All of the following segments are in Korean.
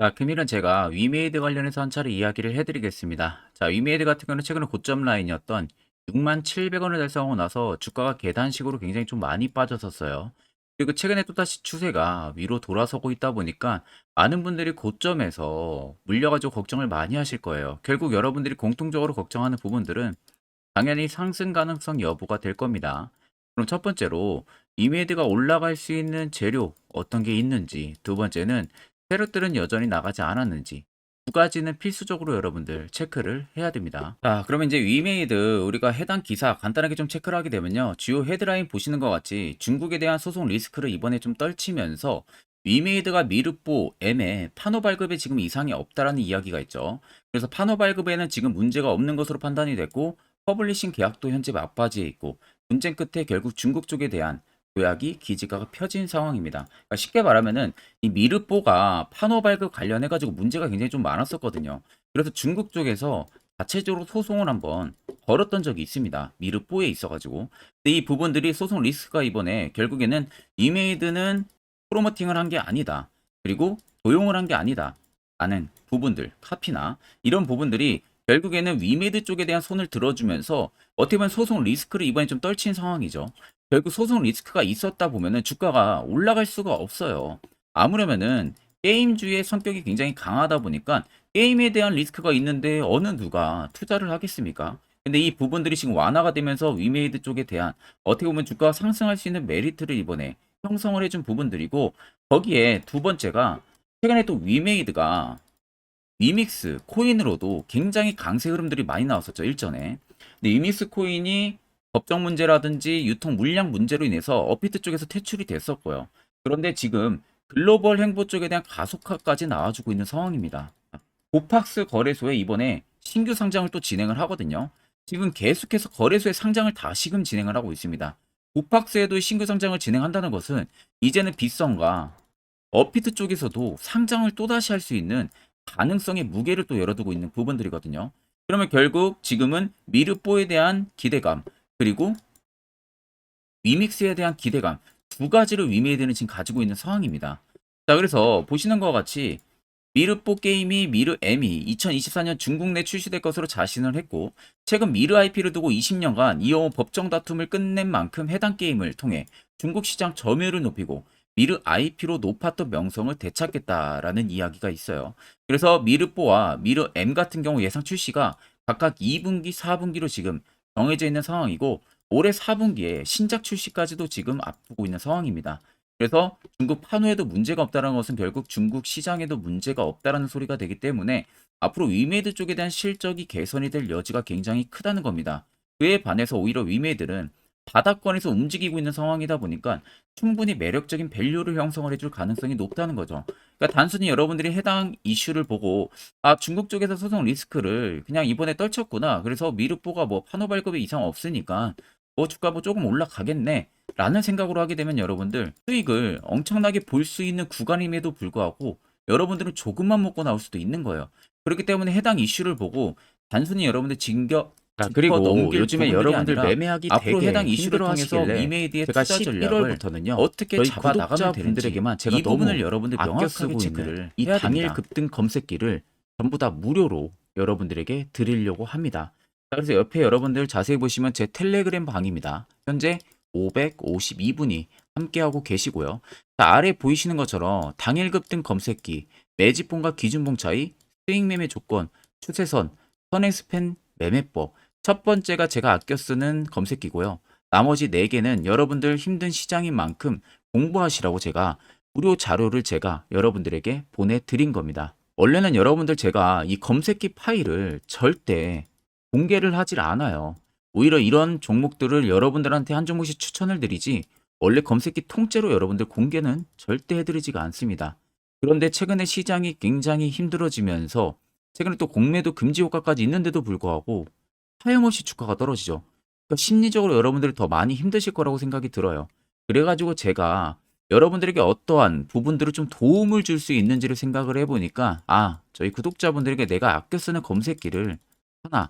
자, 금일은 제가 위메이드 관련해서 한 차례 이야기를 해드리겠습니다. 자, 위메이드 같은 경우는 최근에 고점 라인이었던 67,000원을 달성하고 나서 주가가 계단식으로 굉장히 좀 많이 빠졌었어요. 그리고 최근에 또다시 추세가 위로 돌아서고 있다 보니까 많은 분들이 고점에서 물려가지고 걱정을 많이 하실 거예요. 결국 여러분들이 공통적으로 걱정하는 부분들은 당연히 상승 가능성 여부가 될 겁니다. 그럼 첫 번째로 이메이드가 올라갈 수 있는 재료 어떤 게 있는지, 두 번째는 세력들은 여전히 나가지 않았는지, 두 가지는 필수적으로 여러분들 체크를 해야 됩니다. 자, 그러면 이제 위메이드 우리가 해당 기사 간단하게 좀 체크를 하게 되면요. 주요 헤드라인 보시는 것 같이 중국에 대한 소송 리스크를 이번에 좀 떨치면서 위메이드가 미르보 M에 판호 발급에 지금 이상이 없다라는 이야기가 있죠. 그래서 판호 발급에는 지금 문제가 없는 것으로 판단이 됐고 퍼블리싱 계약도 현재 막바지에 있고 분쟁 끝에 결국 중국 쪽에 대한 도약이 기지가 펴진 상황입니다. 그러니까 쉽게 말하면은 이 미르뽀가 판호 발급 관련해 가지고 문제가 굉장히 좀 많았었거든요. 그래서 중국 쪽에서 자체적으로 소송을 한번 걸었던 적이 있습니다. 미르뽀에 있어 가지고. 근데 이 부분들이 소송 리스크가 이번에 결국에는 이메이드는 프로모팅을 한 게 아니다. 그리고 도용을 한 게 아니다. 라는 부분들, 카피나 이런 부분들이 결국에는 위메드 쪽에 대한 손을 들어주면서 어떻게 보면 소송 리스크를 이번에 좀 떨친 상황이죠. 결국 소송 리스크가 있었다 보면은 주가가 올라갈 수가 없어요. 아무려면은 게임주의 성격이 굉장히 강하다 보니까 게임에 대한 리스크가 있는데 어느 누가 투자를 하겠습니까? 근데 이 부분들이 지금 완화가 되면서 위메이드 쪽에 대한 어떻게 보면 주가가 상승할 수 있는 메리트를 이번에 형성을 해준 부분들이고 거기에 두 번째가 최근에 또 위메이드가 위믹스 코인으로도 굉장히 강세 흐름들이 많이 나왔었죠, 일전에. 근데 위믹스 코인이 법정 문제라든지 유통 물량 문제로 인해서 업비트 쪽에서 퇴출이 됐었고요. 그런데 지금 글로벌 행보 쪽에 대한 가속화까지 나와주고 있는 상황입니다. 고팍스 거래소에 이번에 신규 상장을 또 진행을 하거든요. 지금 계속해서 거래소의 상장을 다시금 진행을 하고 있습니다. 고팍스에도 신규 상장을 진행한다는 것은 이제는 빗성과 업비트 쪽에서도 상장을 또다시 할 수 있는 가능성의 무게를 또 열어두고 있는 부분들이거든요. 그러면 결국 지금은 미르뽀에 대한 기대감 그리고 위믹스에 대한 기대감 두 가지를 위메이드는 지금 가지고 있는 상황입니다. 자, 그래서 보시는 것과 같이 미르뽀 게임이 미르 M이 2024년 중국 내 출시될 것으로 자신을 했고 최근 미르 IP를 두고 20년간 이어온 법정 다툼을 끝낸 만큼 해당 게임을 통해 중국 시장 점유율을 높이고 미르 IP로 높았던 명성을 되찾겠다라는 이야기가 있어요. 그래서 미르뽀와 미르 M 같은 경우 예상 출시가 각각 2분기, 4분기로 지금 정해져 있는 상황이고 올해 4분기에 신작 출시까지도 지금 앞두고 있는 상황입니다. 그래서 중국 판호에도 문제가 없다는 것은 결국 중국 시장에도 문제가 없다는 소리가 되기 때문에 앞으로 위메이드 쪽에 대한 실적이 개선이 될 여지가 굉장히 크다는 겁니다. 그에 반해서 오히려 위메이드는 바닥권에서 움직이고 있는 상황이다 보니까 충분히 매력적인 밸류를 형성을 해줄 가능성이 높다는 거죠. 그러니까 단순히 여러분들이 해당 이슈를 보고 아 중국 쪽에서 소송 리스크를 그냥 이번에 떨쳤구나. 그래서 미르뽀가 뭐 판호 발급에 이상 없으니까 뭐 주가 뭐 조금 올라가겠네. 라는 생각으로 하게 되면 여러분들 수익을 엄청나게 볼 수 있는 구간임에도 불구하고 여러분들은 조금만 먹고 나올 수도 있는 거예요. 그렇기 때문에 해당 이슈를 보고 단순히 여러분들 자, 짚어 그리고 넘길 요즘에 부분들이 여러분들 아니라 매매하기 앞으로 되게 해당 이슈를 힘들어 통해서 하시길래 위메이드의 제가 투자 전략을 11월부터는요. 어떻게 저희 잡아 나가면 되는지 구독자분들에게만 제가 이 부분을 너무 여러분들 아껴 명확하게 쓰고 있는 체크를 이 해야 당일 됩니다. 급등 검색기를 전부 다 무료로 여러분들에게 드리려고 합니다. 자, 그래서 옆에 여러분들 자세히 보시면 제 텔레그램 방입니다. 현재 552분이 함께하고 계시고요. 자, 아래 보이시는 것처럼 당일 급등 검색기, 매집봉과 기준봉 차이, 수익 매매 조건, 추세선, 선행스팬 매매법. 첫 번째가 제가 아껴 쓰는 검색기고요. 나머지 4개는 여러분들 힘든 시장인 만큼 공부하시라고 제가 무료 자료를 제가 여러분들에게 보내드린 겁니다. 원래는 여러분들 제가 이 검색기 파일을 절대 공개를 하질 않아요. 오히려 이런 종목들을 여러분들한테 한 종목씩 추천을 드리지 원래 검색기 통째로 여러분들 공개는 절대 해드리지가 않습니다. 그런데 최근에 시장이 굉장히 힘들어지면서 최근에 또 공매도 금지 효과까지 있는데도 불구하고 하염없이 주가가 떨어지죠. 그러니까 심리적으로 여러분들이 더 많이 힘드실 거라고 생각이 들어요. 그래가지고 제가 여러분들에게 어떠한 부분들을 좀 도움을 줄 수 있는지를 생각을 해보니까 저희 구독자분들에게 내가 아껴 쓰는 검색기를 하나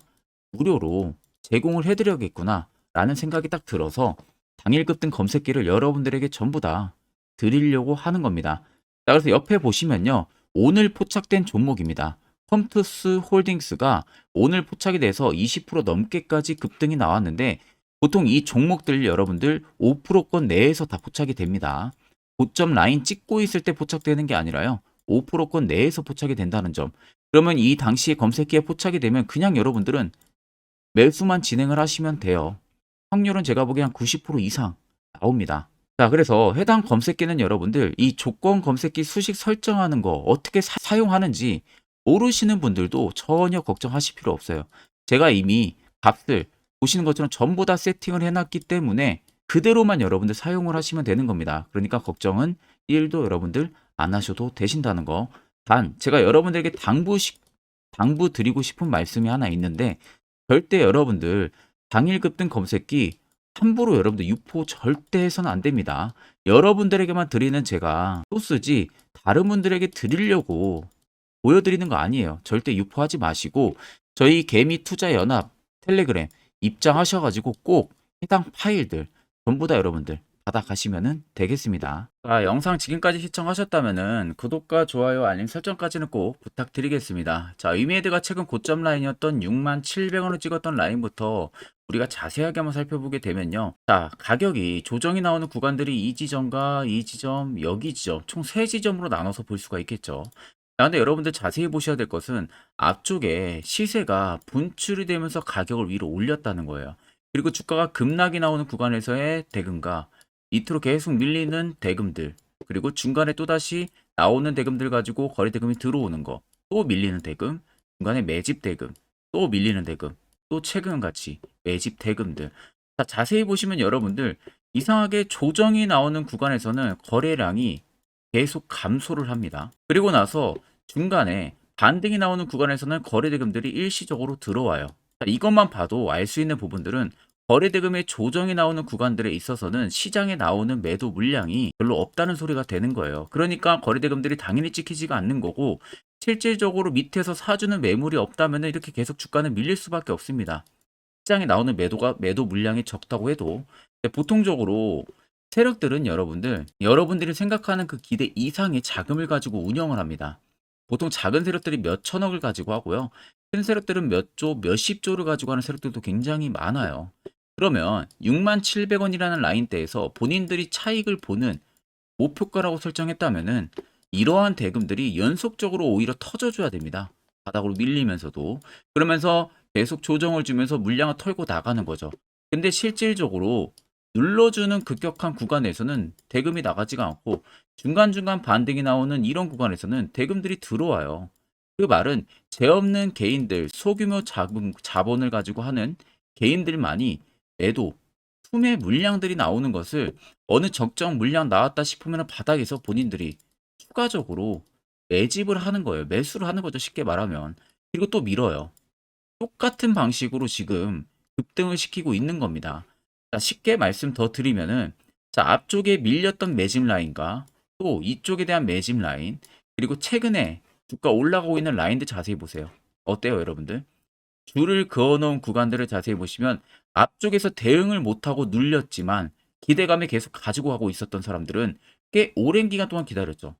무료로 제공을 해드려야겠구나 라는 생각이 딱 들어서 당일 급등 검색기를 여러분들에게 전부 다 드리려고 하는 겁니다. 자, 그래서 옆에 보시면요. 오늘 포착된 종목입니다. 컴투스 홀딩스가 오늘 포착이 돼서 20% 넘게까지 급등이 나왔는데 보통 이 종목들 여러분들 5%권 내에서 다 포착이 됩니다. 고점 라인 찍고 있을 때 포착되는 게 아니라요. 5%권 내에서 포착이 된다는 점. 그러면 이 당시에 검색기에 포착이 되면 그냥 여러분들은 매수만 진행을 하시면 돼요. 확률은 제가 보기엔 한 90% 이상 나옵니다. 자, 그래서 해당 검색기는 여러분들 이 조건 검색기 수식 설정하는 거 어떻게 사용하는지 모르시는 분들도 전혀 걱정하실 필요 없어요. 제가 이미 값을 보시는 것처럼 전부 다 세팅을 해놨기 때문에 그대로만 여러분들 사용을 하시면 되는 겁니다. 그러니까 걱정은 1도 여러분들 안 하셔도 되신다는 거. 단 제가 여러분들에게 당부 드리고 싶은 말씀이 하나 있는데 절대 여러분들 당일 급등 검색기 함부로 여러분들 유포 절대 해서는 안 됩니다. 여러분들에게만 드리는 제가 소스지 다른 분들에게 드리려고 보여드리는 거 아니에요. 절대 유포하지 마시고 저희 개미 투자 연합 텔레그램 입장하셔가지고 꼭 해당 파일들 전부 다 여러분들 받아가시면 되겠습니다. 자, 영상 지금까지 시청하셨다면 구독과 좋아요, 알림 설정까지는 꼭 부탁드리겠습니다. 자, 위메이드가 최근 고점 라인이었던 67,000원을 찍었던 라인부터 우리가 자세하게 한번 살펴보게 되면요. 자, 가격이 조정이 나오는 구간들이 이 지점과 이 지점, 여기 지점, 총 3지점으로 나눠서 볼 수가 있겠죠. 자, 근데 여러분들 자세히 보셔야 될 것은 앞쪽에 시세가 분출이 되면서 가격을 위로 올렸다는 거예요. 그리고 주가가 급락이 나오는 구간에서의 대금과 밑으로 계속 밀리는 대금들, 그리고 중간에 또다시 나오는 대금들 가지고 거래 대금이 들어오는 거, 또 밀리는 대금, 중간에 매집 대금, 또 밀리는 대금, 또 최근같이 매집 대금들. 자, 자세히 보시면 여러분들 이상하게 조정이 나오는 구간에서는 거래량이 계속 감소를 합니다. 그리고 나서 중간에 반등이 나오는 구간에서는 거래 대금들이 일시적으로 들어와요. 자, 이것만 봐도 알 수 있는 부분들은 거래대금의 조정이 나오는 구간들에 있어서는 시장에 나오는 매도 물량이 별로 없다는 소리가 되는 거예요. 그러니까 거래대금들이 당연히 찍히지가 않는 거고 실질적으로 밑에서 사주는 매물이 없다면 이렇게 계속 주가는 밀릴 수밖에 없습니다. 시장에 나오는 매도 물량이 적다고 해도 보통적으로 세력들은 여러분들이 생각하는 그 기대 이상의 자금을 가지고 운영을 합니다. 보통 작은 세력들이 몇 천억을 가지고 하고요. 큰 세력들은 몇 조, 몇십 조를 가지고 하는 세력들도 굉장히 많아요. 그러면 67,000원이라는 라인대에서 본인들이 차익을 보는 목표가라고 설정했다면은 이러한 대금들이 연속적으로 오히려 터져줘야 됩니다. 바닥으로 밀리면서도. 그러면서 계속 조정을 주면서 물량을 털고 나가는 거죠. 근데 실질적으로 눌러주는 급격한 구간에서는 대금이 나가지가 않고 중간중간 반등이 나오는 이런 구간에서는 대금들이 들어와요. 그 말은 죄 없는 개인들, 소규모 자본을 가지고 하는 개인들만이 매도, 투매 물량들이 나오는 것을 어느 적정 물량 나왔다 싶으면 바닥에서 본인들이 추가적으로 매집을 하는 거예요. 매수를 하는 거죠. 쉽게 말하면. 그리고 또 밀어요. 똑같은 방식으로 지금 급등을 시키고 있는 겁니다. 자, 쉽게 말씀 더 드리면은 자, 앞쪽에 밀렸던 매집 라인과 또 이쪽에 대한 매집 라인, 그리고 최근에 주가 올라가고 있는 라인들 자세히 보세요. 어때요, 여러분들? 줄을 그어놓은 구간들을 자세히 보시면 앞쪽에서 대응을 못하고 눌렸지만 기대감에 계속 가지고 가고 있었던 사람들은 꽤 오랜 기간 동안 기다렸죠.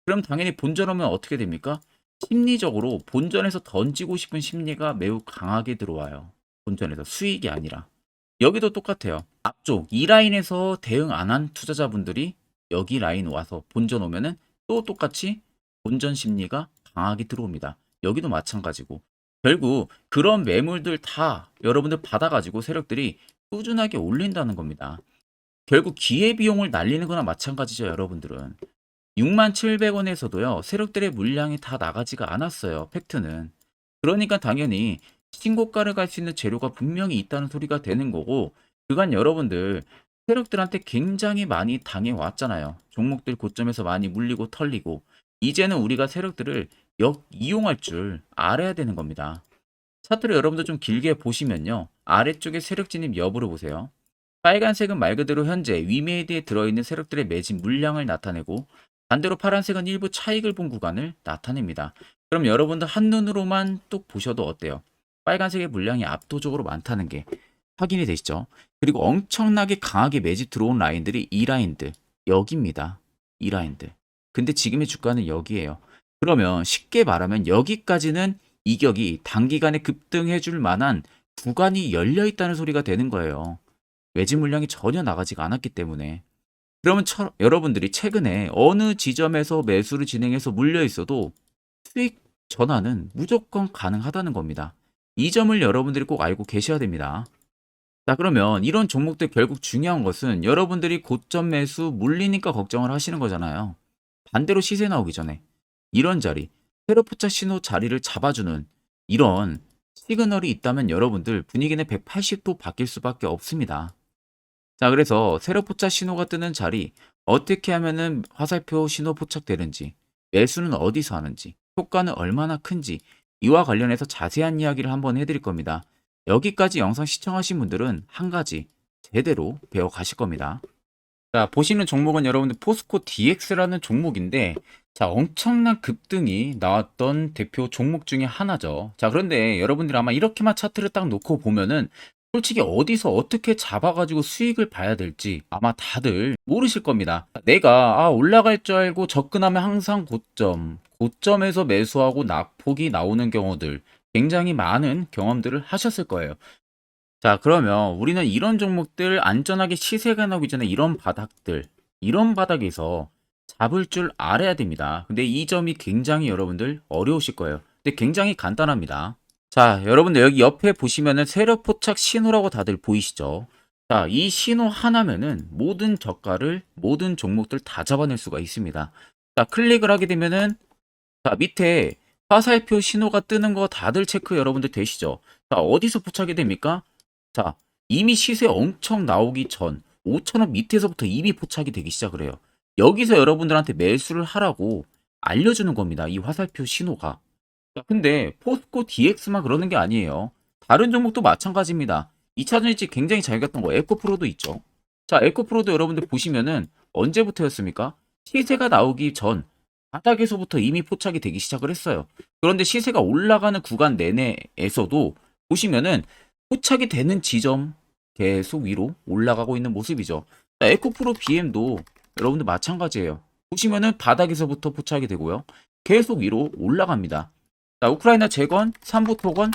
그럼 당연히 본전 오면 어떻게 됩니까? 심리적으로 본전에서 던지고 싶은 심리가 매우 강하게 들어와요. 본전에서 수익이 아니라. 여기도 똑같아요. 앞쪽 이 라인에서 대응 안 한 투자자분들이 여기 라인 와서 본전 오면은 또 똑같이 본전 심리가 강하게 들어옵니다. 여기도 마찬가지고. 결국 그런 매물들 다 여러분들 받아가지고 세력들이 꾸준하게 올린다는 겁니다. 결국 기회비용을 날리는 거나 마찬가지죠, 여러분들은. 67,000원에서도요, 세력들의 물량이 다 나가지가 않았어요, 팩트는. 그러니까 당연히 신고가를 갈 수 있는 재료가 분명히 있다는 소리가 되는 거고, 그간 여러분들 세력들한테 굉장히 많이 당해왔잖아요. 종목들 고점에서 많이 물리고 털리고, 이제는 우리가 세력들을 이용할 줄 알아야 되는 겁니다. 차트를 여러분들 좀 길게 보시면요. 아래쪽에 세력 진입 여부를 보세요. 빨간색은 말 그대로 현재 위메이드에 들어있는 세력들의 매집 물량을 나타내고 반대로 파란색은 일부 차익을 본 구간을 나타냅니다. 그럼 여러분들 한눈으로만 뚝 보셔도 어때요? 빨간색의 물량이 압도적으로 많다는 게 확인이 되시죠? 그리고 엄청나게 강하게 매집 들어온 라인들이 이 라인들, 여기입니다. 이 라인들. 근데 지금의 주가는 여기에요. 그러면 쉽게 말하면 여기까지는 이격이 단기간에 급등해 줄 만한 구간이 열려 있다는 소리가 되는 거예요. 외지 물량이 전혀 나가지가 않았기 때문에. 그러면 여러분들이 최근에 어느 지점에서 매수를 진행해서 물려 있어도 수익 전환은 무조건 가능하다는 겁니다. 이 점을 여러분들이 꼭 알고 계셔야 됩니다. 자, 그러면 이런 종목들 결국 중요한 것은 여러분들이 고점 매수 물리니까 걱정을 하시는 거잖아요. 반대로 시세 나오기 전에 이런 자리, 세로포차 신호 자리를 잡아주는 이런 시그널이 있다면 여러분들 분위기는 180도 바뀔 수밖에 없습니다. 자, 그래서 세로포차 신호가 뜨는 자리, 어떻게 하면은 화살표 신호 포착되는지, 매수는 어디서 하는지, 효과는 얼마나 큰지, 이와 관련해서 자세한 이야기를 한번 해드릴 겁니다. 여기까지 영상 시청하신 분들은 한 가지 제대로 배워 가실 겁니다. 자, 보시는 종목은 여러분들 포스코 DX라는 종목인데, 자, 엄청난 급등이 나왔던 대표 종목 중에 하나죠. 자, 그런데 여러분들이 아마 이렇게만 차트를 딱 놓고 보면은 솔직히 어디서 어떻게 잡아가지고 수익을 봐야 될지 아마 다들 모르실 겁니다. 내가 올라갈 줄 알고 접근하면 항상 고점에서 매수하고 낙폭이 나오는 경우들 굉장히 많은 경험들을 하셨을 거예요. 자, 그러면 우리는 이런 종목들 안전하게 시세가 나오기 전에 이런 바닥에서 잡을 줄 알아야 됩니다. 근데 이 점이 굉장히 여러분들 어려우실 거예요. 근데 굉장히 간단합니다. 자, 여러분들 여기 옆에 보시면은 세력 포착 신호라고 다들 보이시죠? 자, 이 신호 하나면은 모든 저가를, 모든 종목들 다 잡아낼 수가 있습니다. 자, 클릭을 하게 되면은 자, 밑에 화살표 신호가 뜨는 거 다들 체크 여러분들 되시죠? 자, 어디서 포착이 됩니까? 자, 이미 시세 엄청 나오기 전 5,000원 밑에서부터 이미 포착이 되기 시작을 해요. 여기서 여러분들한테 매수를 하라고 알려주는 겁니다. 이 화살표 신호가. 자, 근데 포스코 DX만 그러는 게 아니에요. 다른 종목도 마찬가지입니다. 2차 전지 굉장히 잘 갔던 거 에코프로도 있죠. 자, 에코프로도 여러분들 보시면은 언제부터였습니까? 시세가 나오기 전 바닥에서부터 이미 포착이 되기 시작을 했어요. 그런데 시세가 올라가는 구간 내내에서도 보시면은 포착이 되는 지점 계속 위로 올라가고 있는 모습이죠. 자, 에코프로 BM도 여러분들 마찬가지예요. 보시면은 바닥에서부터 포착이 되고요. 계속 위로 올라갑니다. 자, 우크라이나 재건, 삼부 토건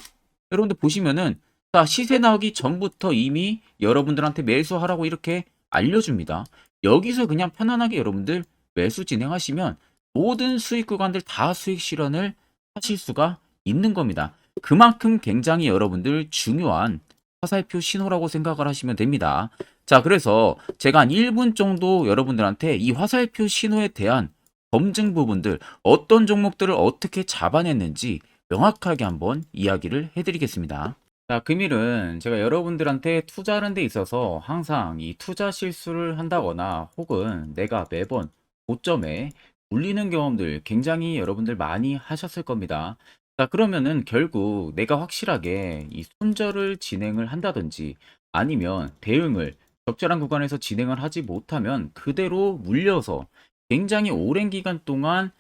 여러분들 보시면은 자, 시세 나오기 전부터 이미 여러분들한테 매수하라고 이렇게 알려줍니다. 여기서 그냥 편안하게 여러분들 매수 진행하시면 모든 수익 구간들 다 수익 실현을 하실 수가 있는 겁니다. 그만큼 굉장히 여러분들 중요한 화살표 신호라고 생각을 하시면 됩니다. 자, 그래서 제가 한 1분 정도 여러분들한테 이 화살표 신호에 대한 검증 부분들, 어떤 종목들을 어떻게 잡아냈는지 명확하게 한번 이야기를 해드리겠습니다. 자, 금일은 제가 여러분들한테 투자하는 데 있어서 항상 이 투자 실수를 한다거나 혹은 내가 매번 고점에 물리는 경험들 굉장히 여러분들 많이 하셨을 겁니다. 자, 그러면은 결국 내가 확실하게 이 손절을 진행을 한다든지 아니면 대응을 적절한 구간에서 진행을 하지 못하면 그대로 물려서 굉장히 오랜 기간 동안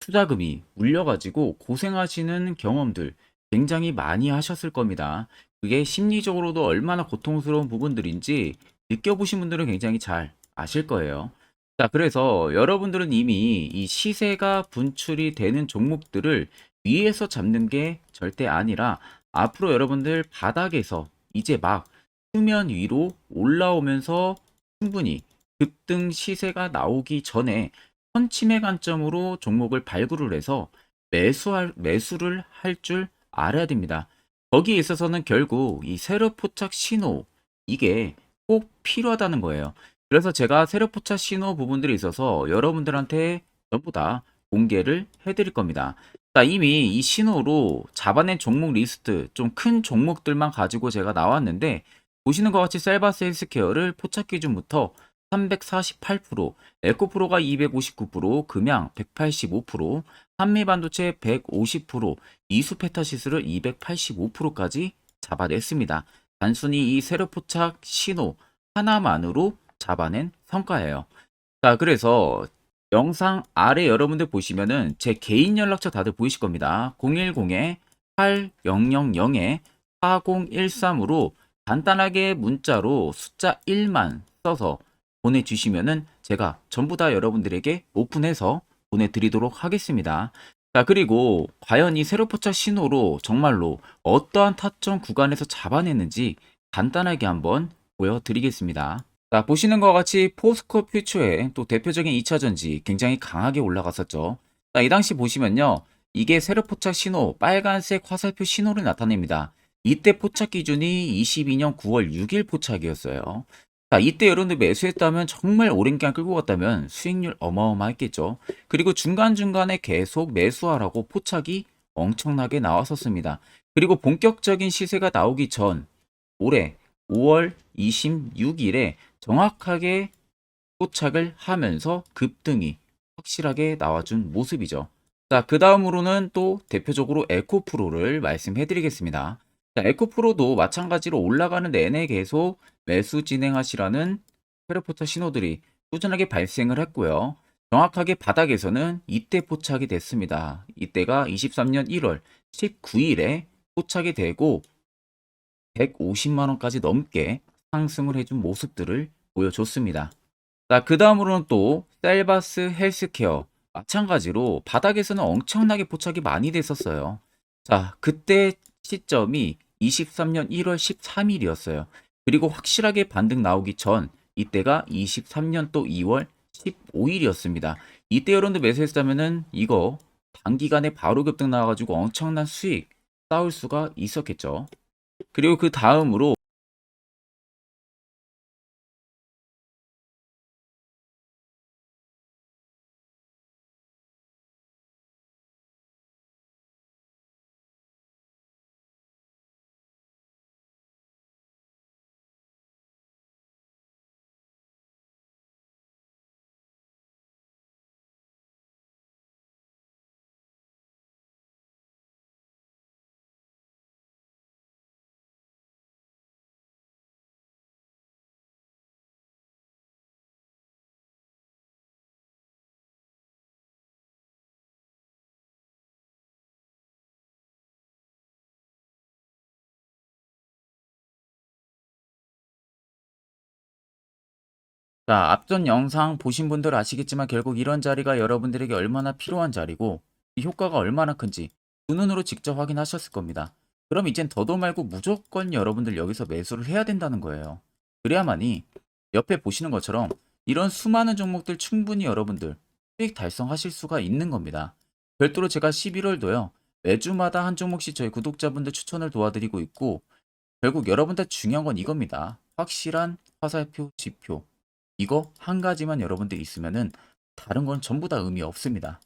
투자금이 물려가지고 고생하시는 경험들 굉장히 많이 하셨을 겁니다. 그게 심리적으로도 얼마나 고통스러운 부분들인지 느껴보신 분들은 굉장히 잘 아실 거예요. 자, 그래서 여러분들은 이미 이 시세가 분출이 되는 종목들을 위에서 잡는 게 절대 아니라 앞으로 여러분들 바닥에서 이제 막 수면 위로 올라오면서 충분히 급등 시세가 나오기 전에 선침의 관점으로 종목을 발굴을 해서 매수를 할 줄 알아야 됩니다. 거기에 있어서는 결국 이 세력 포착 신호 이게 꼭 필요하다는 거예요. 그래서 제가 세력 포착 신호 부분들이 있어서 여러분들한테 전부 다 공개를 해드릴 겁니다. 자, 이미 이 신호로 잡아낸 종목 리스트 좀 큰 종목들만 가지고 제가 나왔는데 보시는 것 같이 셀바스 헬스케어를 포착 기준부터 348%, 에코프로가 259%, 금양 185%, 한미반도체 150%, 이수페타시스를 285%까지 잡아냈습니다. 단순히 이 세력포착 신호 하나만으로 잡아낸 성과예요. 자, 그래서 영상 아래 여러분들 보시면은 제 개인 연락처 다들 보이실 겁니다. 010-8000-4013으로 간단하게 문자로 숫자 1만 써서 보내주시면은 제가 전부 다 여러분들에게 오픈해서 보내드리도록 하겠습니다. 자, 그리고 과연 이 세로 포착 신호로 정말로 어떠한 타점 구간에서 잡아냈는지 간단하게 한번 보여드리겠습니다. 자, 보시는 것과 같이 포스코 퓨처의 또 대표적인 2차 전지 굉장히 강하게 올라갔었죠. 자, 이 당시 보시면요. 이게 세로 포착 신호, 빨간색 화살표 신호를 나타냅니다. 이때 포착 기준이 22년 9월 6일 포착이었어요. 자, 이때 여러분들 매수했다면 정말 오랜 기간 끌고 갔다면 수익률 어마어마했겠죠. 그리고 중간중간에 계속 매수하라고 포착이 엄청나게 나왔었습니다. 그리고 본격적인 시세가 나오기 전 올해 5월 26일에 정확하게 포착을 하면서 급등이 확실하게 나와준 모습이죠. 자, 그 다음으로는 또 대표적으로 에코프로를 말씀해 드리겠습니다. 자, 에코프로도 마찬가지로 올라가는 내내 계속 매수 진행하시라는 페르포타 신호들이 꾸준하게 발생을 했고요. 정확하게 바닥에서는 이때 포착이 됐습니다. 이때가 23년 1월 19일에 포착이 되고 150만 원까지 넘게 상승을 해준 모습들을 보여줬습니다. 자, 그 다음으로는 또 셀바스 헬스케어 마찬가지로 바닥에서는 엄청나게 포착이 많이 됐었어요. 자, 그때 시점이 23년 1월 13일이었어요. 그리고 확실하게 반등 나오기 전 이때가 23년 또 2월 15일이었습니다. 이때 여러분들 매수했다면은 이거 단기간에 바로 급등 나와가지고 엄청난 수익 쌓을 수가 있었겠죠. 그리고 그 다음으로 자, 앞전 영상 보신 분들 아시겠지만 결국 이런 자리가 여러분들에게 얼마나 필요한 자리고 이 효과가 얼마나 큰지 두 눈으로 직접 확인하셨을 겁니다. 그럼 이젠 더도 말고 무조건 여러분들 여기서 매수를 해야 된다는 거예요. 그래야만이 옆에 보시는 것처럼 이런 수많은 종목들 충분히 여러분들 수익 달성하실 수가 있는 겁니다. 별도로 제가 11월도요. 매주마다 한 종목씩 저희 구독자분들 추천을 도와드리고 있고 결국 여러분들 중요한 건 이겁니다. 확실한 화살표, 지표. 이거 한 가지만 여러분들 있으면은 다른 건 전부 다 의미 없습니다.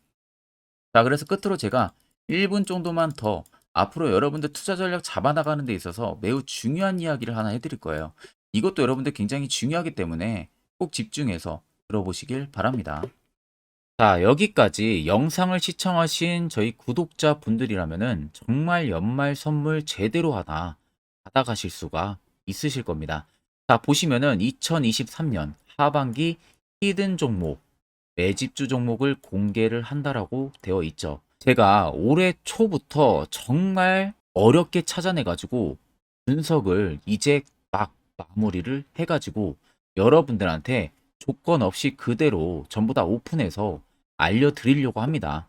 자, 그래서 끝으로 제가 1분 정도만 더 앞으로 여러분들 투자 전략 잡아나가는 데 있어서 매우 중요한 이야기를 하나 해드릴 거예요. 이것도 여러분들 굉장히 중요하기 때문에 꼭 집중해서 들어보시길 바랍니다. 자, 여기까지 영상을 시청하신 저희 구독자 분들이라면은 정말 연말 선물 제대로 하나 받아가실 수가 있으실 겁니다. 자, 보시면은 2023년 하반기 히든 종목, 매집주 종목을 공개를 한다라고 되어 있죠. 제가 올해 초부터 정말 어렵게 찾아내가지고 분석을 이제 막 마무리를 해가지고 여러분들한테 조건 없이 그대로 전부 다 오픈해서 알려드리려고 합니다.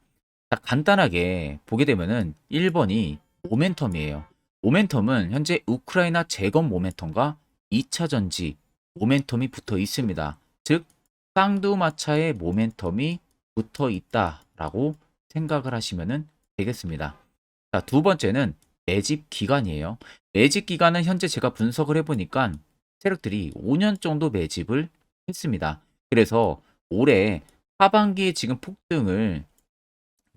자, 간단하게 보게 되면은 1번이 모멘텀이에요. 모멘텀은 현재 우크라이나 재건 모멘텀과 2차 전지 모멘텀이 붙어 있습니다. 즉 쌍두마차의 모멘텀이 붙어 있다라고 생각을 하시면 되겠습니다. 자, 두 번째는 매집 기간이에요. 매집 기간은 현재 제가 분석을 해보니까 세력들이 5년 정도 매집을 했습니다. 그래서 올해 하반기에 지금 폭등을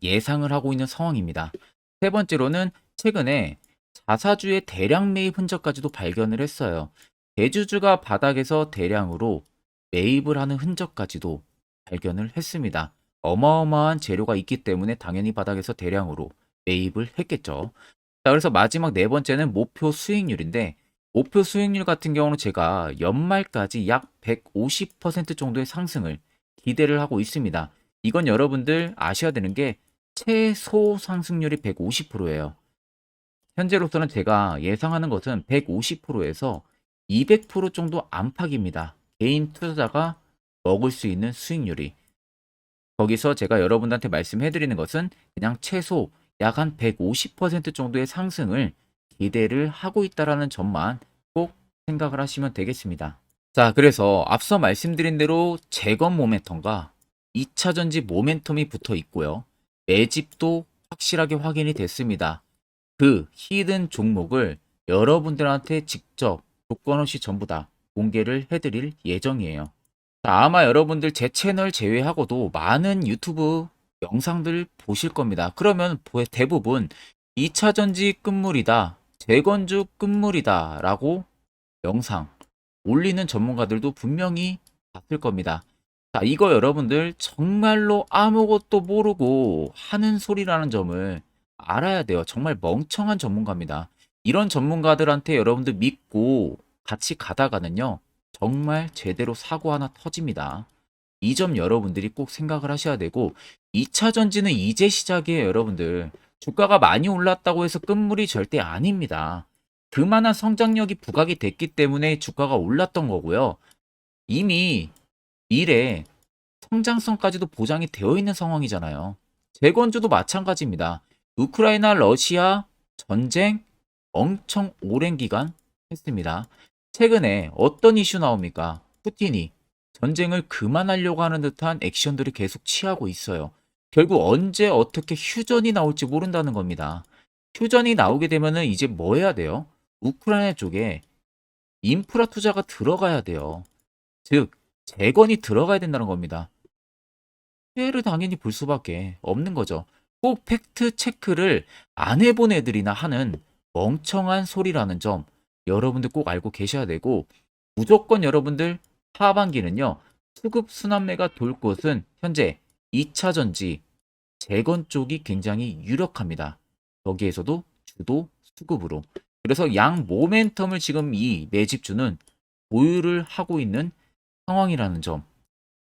예상을 하고 있는 상황입니다. 세 번째로는 최근에 자사주의 대량 매입 흔적까지도 발견을 했어요. 대주주가 바닥에서 대량으로 매입을 하는 흔적까지도 발견을 했습니다. 어마어마한 재료가 있기 때문에 당연히 바닥에서 대량으로 매입을 했겠죠. 자, 그래서 마지막 네 번째는 목표 수익률인데 목표 수익률 같은 경우는 제가 연말까지 약 150% 정도의 상승을 기대를 하고 있습니다. 이건 여러분들 아셔야 되는 게 최소 상승률이 150%예요. 현재로서는 제가 예상하는 것은 150%에서 200% 정도 안팎입니다. 개인 투자자가 먹을 수 있는 수익률이. 거기서 제가 여러분들한테 말씀해 드리는 것은 그냥 최소 약 한 150% 정도의 상승을 기대를 하고 있다라는 점만 꼭 생각을 하시면 되겠습니다. 자, 그래서 앞서 말씀드린 대로 재건 모멘텀과 2차 전지 모멘텀이 붙어 있고요. 매집도 확실하게 확인이 됐습니다. 그 히든 종목을 여러분들한테 직접 조건 없이 전부 다 공개를 해드릴 예정이에요. 자, 아마 여러분들 제 채널 제외하고도 많은 유튜브 영상들 보실 겁니다. 그러면 대부분 2차 전지 끝물이다, 재건주 끝물이다 라고 영상 올리는 전문가들도 분명히 봤을 겁니다. 자, 이거 여러분들 정말로 아무것도 모르고 하는 소리라는 점을 알아야 돼요. 정말 멍청한 전문가입니다. 이런 전문가들한테 여러분들 믿고 같이 가다가는요, 정말 제대로 사고 하나 터집니다. 이 점 여러분들이 꼭 생각을 하셔야 되고, 2차 전지는 이제 시작이에요, 여러분들. 주가가 많이 올랐다고 해서 끝물이 절대 아닙니다. 그만한 성장력이 부각이 됐기 때문에 주가가 올랐던 거고요. 이미 미래 성장성까지도 보장이 되어 있는 상황이잖아요. 재건주도 마찬가지입니다. 우크라이나 러시아 전쟁 엄청 오랜 기간 했습니다. 최근에 어떤 이슈 나옵니까? 푸틴이 전쟁을 그만하려고 하는 듯한 액션들을 계속 취하고 있어요. 결국 언제 어떻게 휴전이 나올지 모른다는 겁니다. 휴전이 나오게 되면은 이제 뭐 해야 돼요? 우크라이나 쪽에 인프라 투자가 들어가야 돼요. 즉, 재건이 들어가야 된다는 겁니다. 피해를 당연히 볼 수밖에 없는 거죠. 꼭 팩트 체크를 안 해본 애들이나 하는 멍청한 소리라는 점 여러분들 꼭 알고 계셔야 되고, 무조건 여러분들 하반기는요, 수급 순환매가 돌 곳은 현재 2차 전지 재건 쪽이 굉장히 유력합니다. 거기에서도 주도 수급으로. 그래서 양 모멘텀을 지금 이 매집주는 보유를 하고 있는 상황이라는 점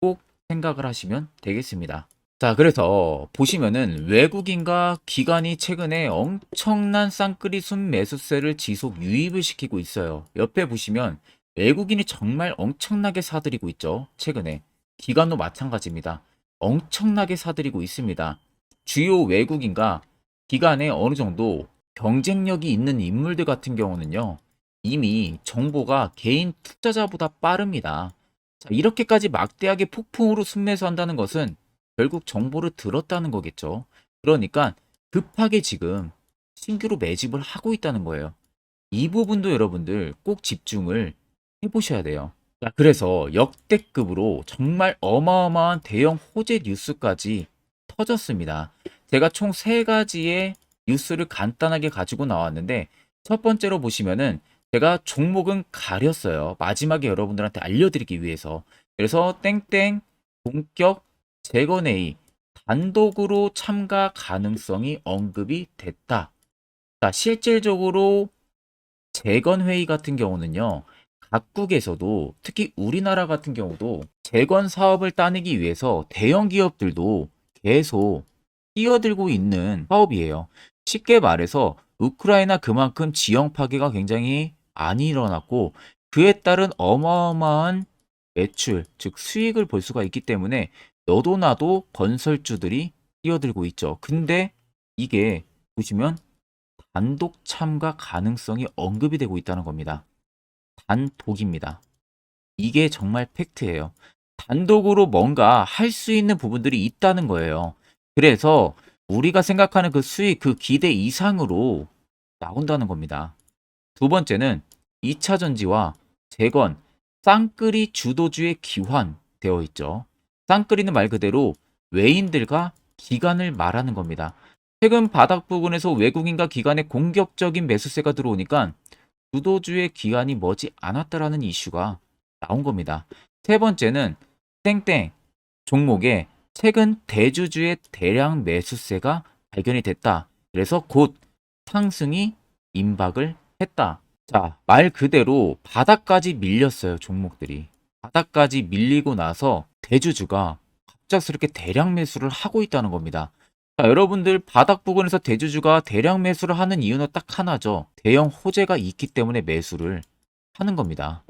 꼭 생각을 하시면 되겠습니다. 자, 그래서 보시면은 외국인과 기관이 최근에 엄청난 쌍끌이 순매수세를 지속 유입을 시키고 있어요. 옆에 보시면 외국인이 정말 엄청나게 사들이고 있죠. 최근에. 기관도 마찬가지입니다. 엄청나게 사들이고 있습니다. 주요 외국인과 기관에 어느 정도 경쟁력이 있는 인물들 같은 경우는요, 이미 정보가 개인 투자자보다 빠릅니다. 자, 이렇게까지 막대하게 폭풍으로 순매수한다는 것은 결국 정보를 들었다는 거겠죠. 그러니까 급하게 지금 신규로 매집을 하고 있다는 거예요. 이 부분도 여러분들 꼭 집중을 해보셔야 돼요. 자, 그래서 역대급으로 정말 어마어마한 대형 호재 뉴스까지 터졌습니다. 제가 총 3가지의 뉴스를 간단하게 가지고 나왔는데, 첫 번째로 보시면은 제가 종목은 가렸어요. 마지막에 여러분들한테 알려드리기 위해서. 그래서 땡땡 본격 재건회의 단독으로 참가 가능성이 언급이 됐다. 자, 실질적으로 재건회의 같은 경우는요, 각국에서도 특히 우리나라 같은 경우도 재건 사업을 따내기 위해서 대형 기업들도 계속 뛰어들고 있는 사업이에요. 쉽게 말해서 우크라이나 그만큼 지형 파괴가 굉장히 많이 일어났고, 그에 따른 어마어마한 매출, 즉 수익을 볼 수가 있기 때문에 너도 나도 건설주들이 뛰어들고 있죠. 근데 이게 보시면 단독 참가 가능성이 언급이 되고 있다는 겁니다. 단독입니다. 이게 정말 팩트예요. 단독으로 뭔가 할 수 있는 부분들이 있다는 거예요. 그래서 우리가 생각하는 그 수익, 그 기대 이상으로 나온다는 겁니다. 두 번째는 2차 전지와 재건, 쌍끌이 주도주의 기환되어 있죠. 쌍끌이는 말 그대로 외인들과 기관을 말하는 겁니다. 최근 바닥 부근에서 외국인과 기관의 공격적인 매수세가 들어오니까 주도주의 기관이 머지 않았다라는 이슈가 나온 겁니다. 세 번째는 땡땡 종목에 최근 대주주의 대량 매수세가 발견이 됐다. 그래서 곧 상승이 임박을 했다. 자, 말 그대로 바닥까지 밀렸어요, 종목들이. 바닥까지 밀리고 나서 대주주가 갑작스럽게 대량 매수를 하고 있다는 겁니다. 자, 여러분들 바닥 부근에서 대주주가 대량 매수를 하는 이유는 딱 하나죠. 대형 호재가 있기 때문에 매수를 하는 겁니다.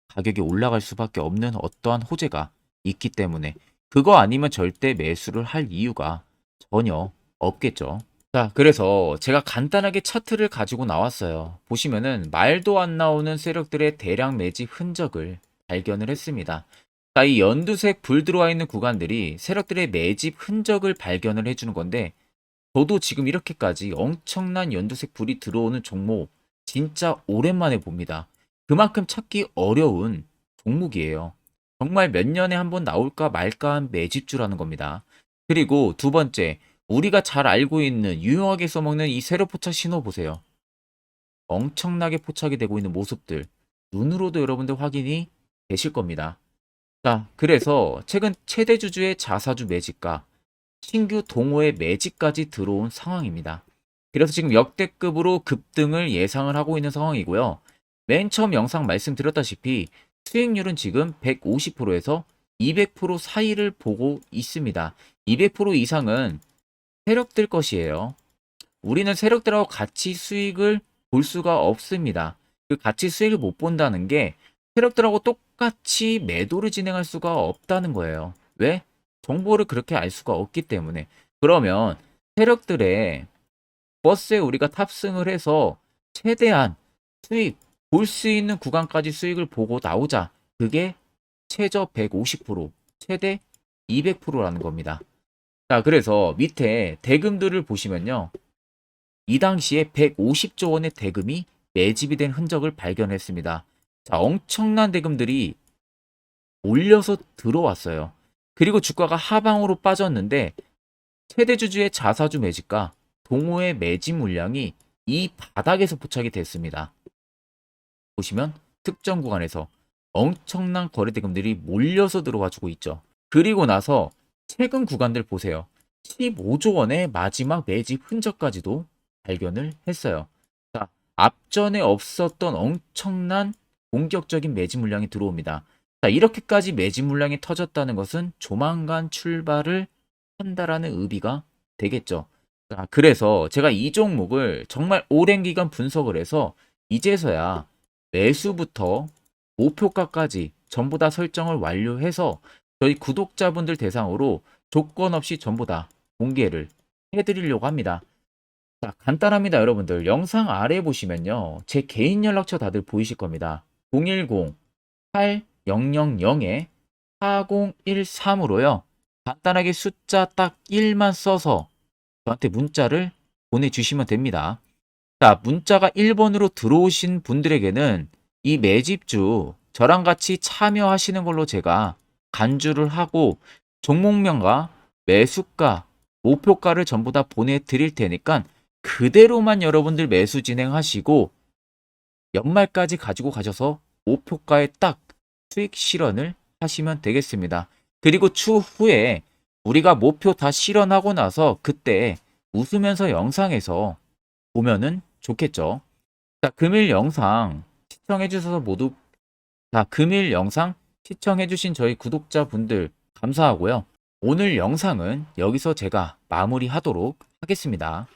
가격이 올라갈 수밖에 없는 어떠한 호재가 있기 때문에. 그거 아니면 절대 매수를 할 이유가 전혀 없겠죠. 자, 그래서 제가 간단하게 차트를 가지고 나왔어요. 보시면은 말도 안 나오는 세력들의 대량 매집 흔적을 발견을 했습니다. 자, 이 연두색 불 들어와 있는 구간들이 세력들의 매집 흔적을 발견을 해주는 건데, 저도 지금 이렇게까지 엄청난 연두색 불이 들어오는 종목 진짜 오랜만에 봅니다. 그만큼 찾기 어려운 종목이에요. 정말 몇 년에 한 번 나올까 말까 한 매집주라는 겁니다. 그리고 두 번째, 우리가 잘 알고 있는 유용하게 써먹는 이 세로 포착 신호 보세요. 엄청나게 포착이 되고 있는 모습들 눈으로도 여러분들 확인이 되실 겁니다. 자, 그래서 최근 최대 주주의 자사주 매집과 신규 동호회 매집까지 들어온 상황입니다. 그래서 지금 역대급으로 급등을 예상을 하고 있는 상황이고요. 맨 처음 영상 말씀드렸다시피 수익률은 지금 150%에서 200% 사이를 보고 있습니다. 200% 이상은 세력들 것이에요. 우리는 세력들하고 같이 수익을 볼 수가 없습니다. 그 같이 수익을 못 본다는 게 세력들하고 똑같이 매도를 진행할 수가 없다는 거예요. 왜? 정보를 그렇게 알 수가 없기 때문에. 그러면 세력들의 버스에 우리가 탑승을 해서 최대한 수익 볼 수 있는 구간까지 수익을 보고 나오자. 그게 최저 150%, 최대 200%라는 겁니다. 자, 그래서 밑에 대금들을 보시면요. 이 당시에 150조 원의 대금이 매집이 된 흔적을 발견했습니다. 자, 엄청난 대금들이 몰려서 들어왔어요. 그리고 주가가 하방으로 빠졌는데 최대 주주의 자사주 매집과 동호회 매집 물량이 이 바닥에서 포착이 됐습니다. 보시면 특정 구간에서 엄청난 거래 대금들이 몰려서 들어와 주고 있죠. 그리고 나서 최근 구간들 보세요. 15조 원의 마지막 매집 흔적까지도 발견을 했어요. 자, 앞전에 없었던 엄청난 공격적인 매집 물량이 들어옵니다. 자, 이렇게까지 매집 물량이 터졌다는 것은 조만간 출발을 한다라는 의미가 되겠죠. 자, 그래서 제가 이 종목을 정말 오랜 기간 분석을 해서 이제서야 매수부터 목표가까지 전부 다 설정을 완료해서 저희 구독자분들 대상으로 조건 없이 전부 다 공개를 해드리려고 합니다. 자, 간단합니다, 여러분들. 영상 아래 보시면요. 제 개인 연락처 다들 보이실 겁니다. 010-8000-4013으로요. 간단하게 숫자 딱 1만 써서 저한테 문자를 보내주시면 됩니다. 자, 문자가 1번으로 들어오신 분들에게는 이 매집주 저랑 같이 참여하시는 걸로 제가 간주를 하고 종목명과 매수가, 목표가를 전부 다 보내드릴 테니까 그대로만 여러분들 매수 진행하시고 연말까지 가지고 가셔서 목표가에 딱 수익 실현을 하시면 되겠습니다. 그리고 추후에 우리가 목표 다 실현하고 나서 그때 웃으면서 영상에서 보면은 좋겠죠. 자, 금일 영상 시청해 주셔서 모두 금일 영상 시청해 주신 저희 구독자분들 감사하고요. 오늘 영상은 여기서 제가 마무리하도록 하겠습니다.